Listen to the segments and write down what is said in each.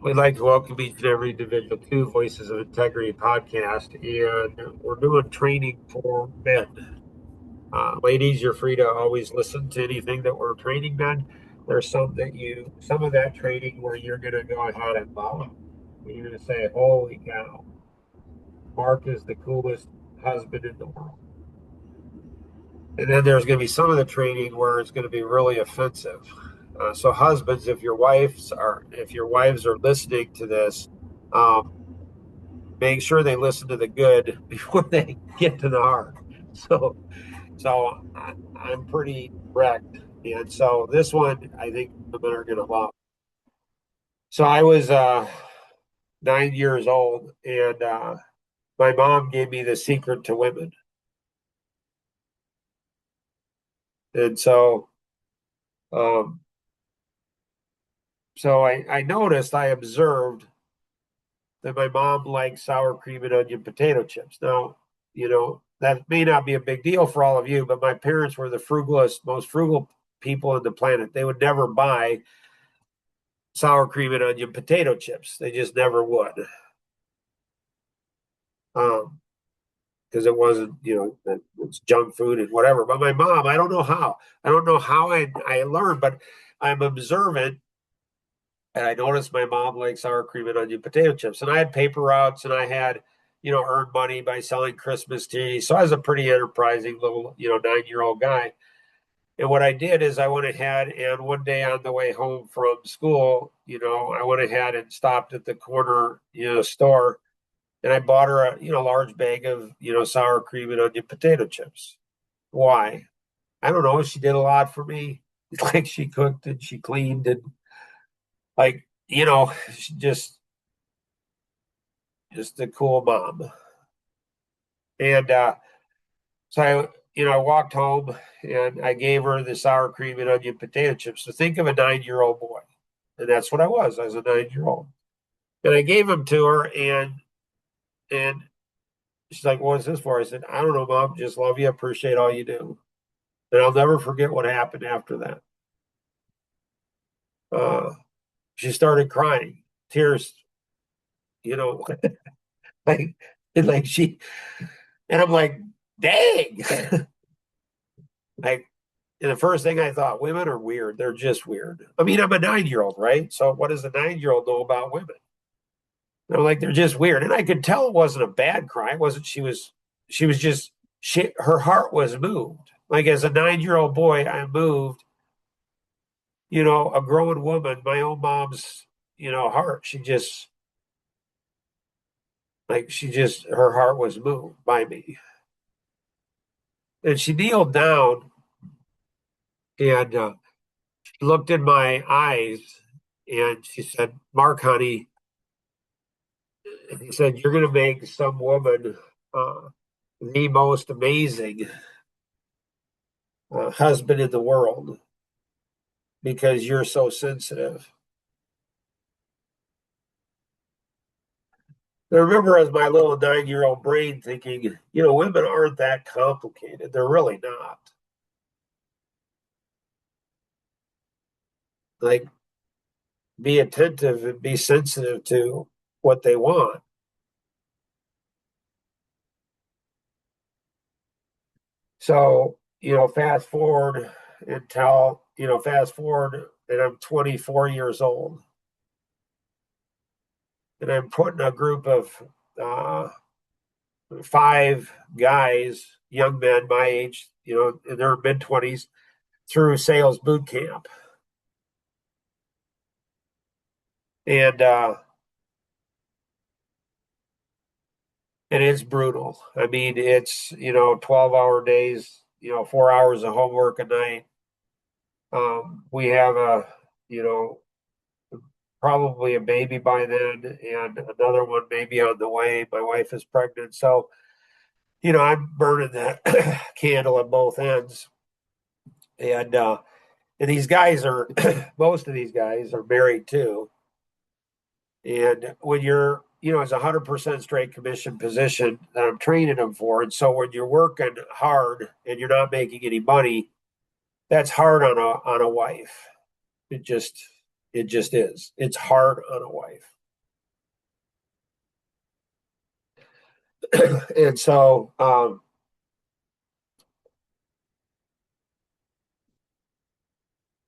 We'd like to welcome each and every individual to Voices of Integrity podcast, and we're doing training for men. Ladies, you're free to always listen to anything that we're training men. There's some of that training where you're going to go ahead and follow. You're going to say, "Holy cow, Mark is the coolest husband in the world." And then there's going to be some of the training where it's going to be really offensive. So husbands, if your wives are listening to this, um, make sure they listen to the good before they get to the hard. So, I'm pretty direct, and so this one I think the men are going to love. So I was 9 years old, and my mom gave me the secret to women, and um, I noticed, I observed that my mom liked sour cream and onion potato chips. Now, that may not be a big deal for all of you, but my parents were the most frugal people on the planet. They would never buy sour cream and onion potato chips. They just never would. Um, because it wasn't, it's junk food and whatever. But my mom, I don't know how. I don't know how I learned, but I'm observant. And I noticed my mom liked sour cream and onion potato chips. And I had paper routes and I had, earned money by selling Christmas trees. So I was a pretty enterprising little, 9-year-old guy. And what I did is I went ahead and one day on the way home from school, I went ahead and stopped at the corner, store, and I bought her a, large bag of, sour cream and onion potato chips. Why? I don't know. She did a lot for me. Like she cooked and she cleaned and like, she just a cool mom. And so I walked home and I gave her the sour cream and onion potato chips. So think of a 9-year-old boy. And that's what I was. I was a 9-year-old. And I gave them to her and she's like, "What is this for?" I said, "I don't know, Mom. Just love you, appreciate all you do." And I'll never forget what happened after that. Uh, she started crying, tears, you know, like like she and I'm like, dang. Like, and the first thing I thought, women are weird. They're just weird. I mean, I'm a 9-year-old, right? So what does a 9-year-old know about women? And I'm like, they're just weird. And I could tell it wasn't a bad cry. It wasn't, she was just, her heart was moved. Like as a 9-year-old boy, I moved, a grown woman, my own mom's, heart. Her heart was moved by me. And she kneeled down and she looked in my eyes and she said, "Mark, honey," he said, "you're going to make some woman uh, the most amazing husband in the world because you're so sensitive." I remember as my little 9-year-old brain thinking, women aren't that complicated. They're really not. Like, be attentive and be sensitive to what they want. So, fast forward and I'm 24 years old and I'm putting a group of uh, 5 guys, young men my age, in their mid 20s, through sales boot camp. And it is brutal. I mean, it's, 12-hour days, 4 hours of homework a night. We have you know, probably a baby by then and another one maybe on the way. My wife is pregnant. So, I'm burning that candle at both ends. And these guys are, most of these guys are married too. And when it's 100% straight commission position that I'm training them for. And so when you're working hard and you're not making any money, that's hard on a wife. It just is. It's hard on a wife. And so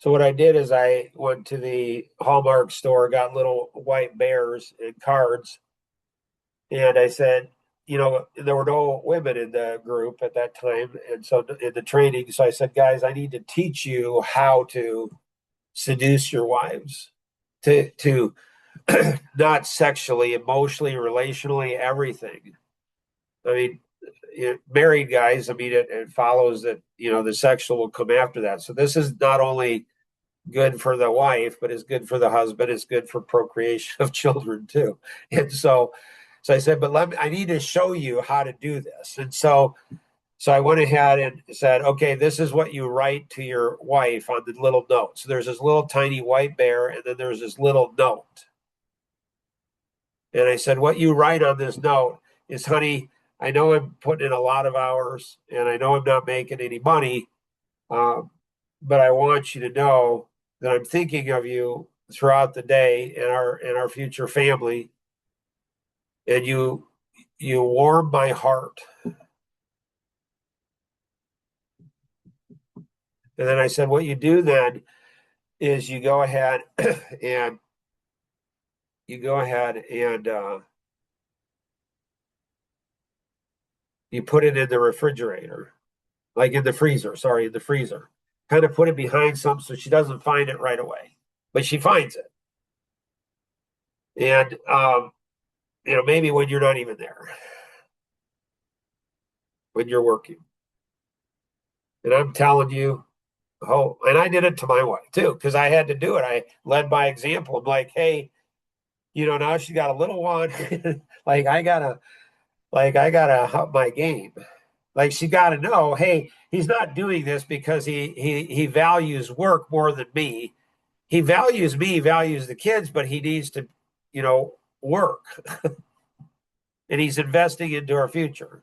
what I did is I went to the Hallmark store, got little white bears and cards, and I said, there were no women in the group at that time, and so in the training, so I said, guys, I need to teach you how to seduce your wives, to not sexually, emotionally, relationally, everything. I mean, married guys, I mean, it follows that, the sexual will come after that. So this is not only good for the wife, but it's good for the husband. It's good for procreation of children too. And so I said, but I need to show you how to do this. And so I went ahead and said, okay, this is what you write to your wife on the little note. So there's this little tiny white bear, and then there's this little note. And I said, what you write on this note is, honey, I know I'm putting in a lot of hours and I know I'm not making any money, but I want you to know that I'm thinking of you throughout the day and our future family, and you warm my heart. And then I said, what you do then is you go ahead and you go ahead and you put it in the refrigerator, like in the freezer, sorry, in the freezer. Kind of put it behind something so she doesn't find it right away, but she finds it. And, maybe when you're not even there, when you're working. And I'm telling you, oh, and I did it to my wife too, because I had to do it. I led by example. I'm like, hey, now she got a little one. like I gotta up my game. Like she gotta know, hey, he's not doing this because he values work more than me. He values me, values the kids, but he needs to, work. And he's investing into our future.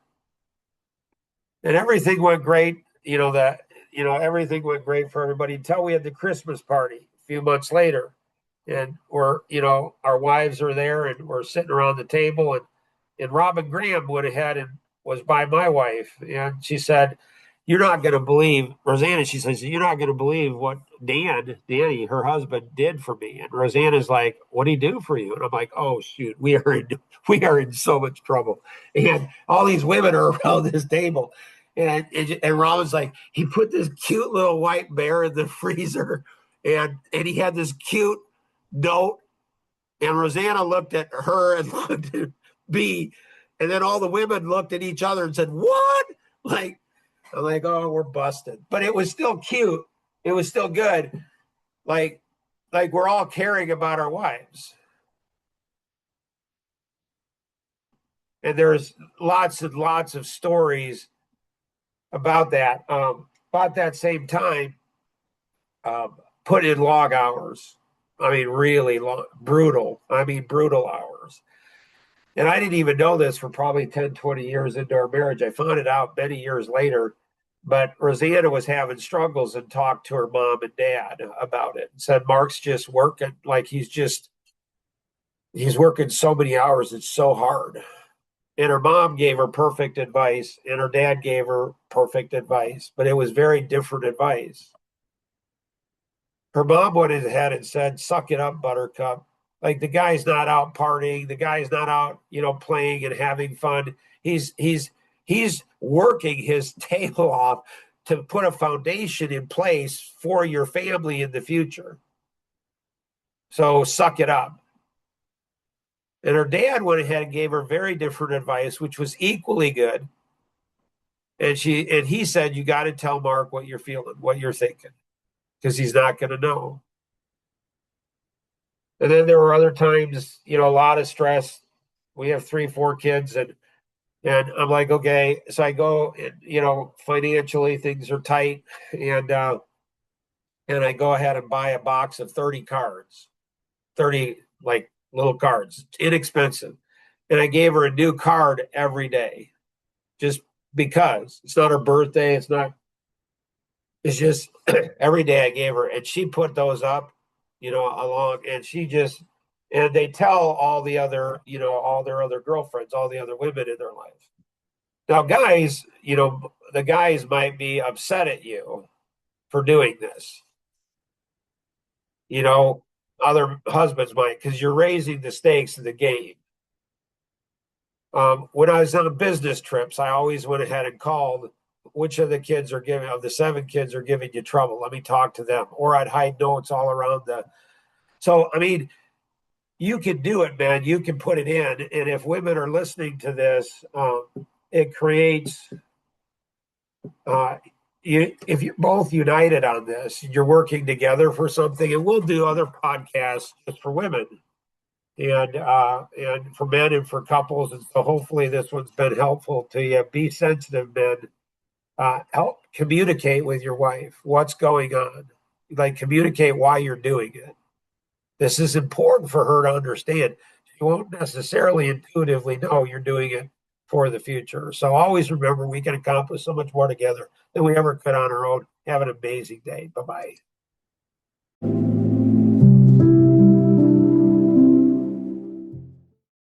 And everything went great. Everything went great for everybody until we had the Christmas party a few months later. And our wives are there and we're sitting around the table, and Robin Graham went ahead and was by my wife. And she said, you're not going to believe, Rosanna, she says, you're not going to believe what Danny, her husband, did for me. And Rosanna's like, what did he do for you? And I'm like, oh, shoot, we are in so much trouble. And all these women are around this table. And Robin's like, he put this cute little white bear in the freezer, and he had this cute note. And Rosanna looked at her and looked at me. And then all the women looked at each other and said, what? I'm like, oh, we're busted. But it was still cute. It was still good. Like, like we're all caring about our wives. And there's lots and lots of stories about that. About that same time, put in log hours. I mean, really long, brutal. I mean, brutal hours. And I didn't even know this for probably 10, 20 years into our marriage. I found it out many years later. But Rosanna was having struggles and talked to her mom and dad about it and said, Mark's just working like he's working so many hours. It's so hard. And her mom gave her perfect advice, and her dad gave her perfect advice, but it was very different advice. Her mom went ahead and said, suck it up, Buttercup. Like the guy's not out partying, the guy's not out, playing and having fun. He's working his tail off to put a foundation in place for your family in the future. So suck it up. And her dad went ahead and gave her very different advice, which was equally good. And he said, you got to tell Mark what you're feeling, what you're thinking, because he's not going to know. And then there were other times, a lot of stress. We have 3, 4 kids, and I'm like, okay. So I go, and, financially things are tight, and I go ahead and buy a box of 30 cards, 30 like little cards, inexpensive. And I gave her a new card every day, just because it's not her birthday. It's just every day I gave her, and she put those up, along, and she just, and they tell all the other, all their other girlfriends, all the other women in their life. Now, guys, the guys might be upset at you for doing this. You know, other husbands might, because you're raising the stakes of the game. When I was on business trips, I always went ahead and called which of the kids are giving, of the 7 kids are giving you trouble. Let me talk to them. Or I'd hide notes all around the. So, I mean, you can do it, man. You can put it in. And if women are listening to this, it creates, if you're both united on this, you're working together for something. And we'll do other podcasts just for women and for men and for couples. And so hopefully this one's been helpful to you. Be sensitive, men. Help communicate with your wife what's going on. Like communicate why you're doing it. This is important for her to understand. She won't necessarily intuitively know you're doing it for the future. So always remember we can accomplish so much more together than we ever could on our own. Have an amazing day. Bye bye.